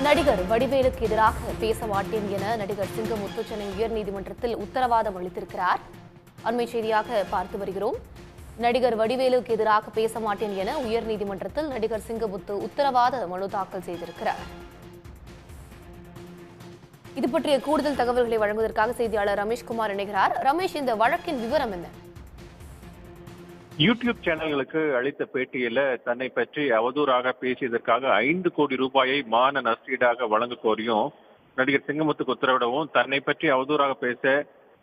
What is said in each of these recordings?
நடிகர் வடிவேலுக்கு எதிராக பேச மாட்டேன் என நடிகர் சிங்கமுத்து சென்னை உயர்நீதிமன்றத்தில் உத்தரவாதம் அளித்திருக்கிறார். அண்மை செய்தியாக பார்த்து வருகிறோம். நடிகர் வடிவேலுக்கு எதிராக பேச மாட்டேன் என உயர்நீதிமன்றத்தில் நடிகர் சிங்கமுத்து உத்தரவாத மனு தாக்கல் செய்திருக்கிறார். இது பற்றிய கூடுதல் தகவல்களை வழங்குவதற்காக செய்தியாளர் ரமேஷ்குமார் இணைகிறார். ரமேஷ், இந்த வழக்கின் விவரம் என்ன? யூடியூப் சேனல்களுக்கு அளித்த பேட்டியில தன்னை பற்றி அவதூறாக பேசியதற்காக 5 கோடி ரூபாயை மான நஷ்டீடாக வழங்க கோரியும் நடிகர் சிங்கமுத்துக்கு உத்தரவிடவும் தன்னை பற்றி அவதூறாக பேச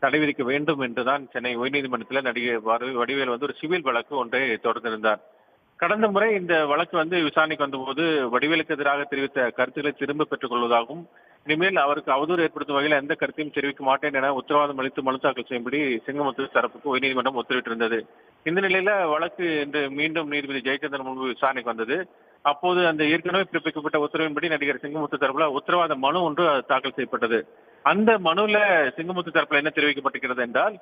தடை விதிக்க வேண்டும் என்றுதான் சென்னை உயர்நீதிமன்றத்தில் நடிகர் வடிவேல் ஒரு சிவில் வழக்கு ஒன்றை தொடர்ந்திருந்தார். கடந்த முறை இந்த வழக்கு விசாரணைக்கு வந்தபோது வடிவேலுக்கு எதிராக தெரிவித்த கருத்துக்களை திரும்ப பெற்றுக் கொள்வதாகவும் இனிமேல் அவருக்கு அவதூறு ஏற்படுத்தும் வகையில் எந்த கருத்தையும் தெரிவிக்க மாட்டேன் என உத்தரவாதம் அளித்து மனு தாக்கல் செய்யும்படி சிங்கமுத்து தரப்புக்கு உயர்நீதிமன்றம் உத்தரவிட்டிருந்தது. இந்த நிலையில வழக்கு இன்று மீண்டும் நீதிபதி ஜெயச்சந்திரன் முன்பு விசாரணைக்கு வந்தது. அப்போது அந்த ஏற்கனவே பிறப்பிக்கப்பட்ட உத்தரவின்படி நடிகர் சிங்கமுத்து தரப்புல உத்தரவாத மனு ஒன்று தாக்கல் செய்யப்பட்டது. அந்த மனுல சிங்கமுத்து தரப்புல என்ன தெரிவிக்கப்பட்டிருக்கிறது என்றால்,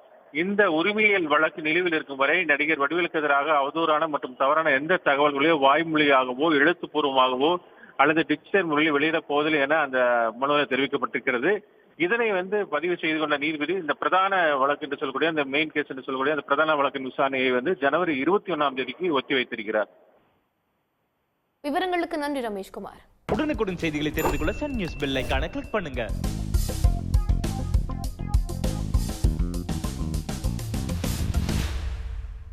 இந்த உரிமையியல் வழக்கு நிலுவில் இருக்கும் வரை நடிகர் வடிவேலுக்கு எதிராக அவதூறான மற்றும் தவறான எந்த தகவல்களையோ வாய்மொழியாகவோ எழுத்துப்பூர்வமாகவோ அல்லது டிஜிட்டல் முறையில் வெளியிடப் போவதில்லை என அந்த மனுவில் தெரிவிக்கப்பட்டிருக்கிறது. இதனை பதிவு செய்து கொண்ட நீதிபதி இந்த பிரதான வழக்கு என்று சொல்லக்கூடிய அந்த மெயின் கேஸ் என்று சொல்லக்கூடிய அந்த பிரதான வழக்கின் விசாரணையை ஜனவரி 21ஆம் தேதிக்கு ஒத்தி வைத்திருக்கிறார். விவரங்களுக்கு நன்றி ரமேஷ்குமார். உடனுக்குடன் செய்திகளை தெரிந்து கொள்ள சன் நியூஸ் பெல் ஐகானை கிளிக் பண்ணுங்க.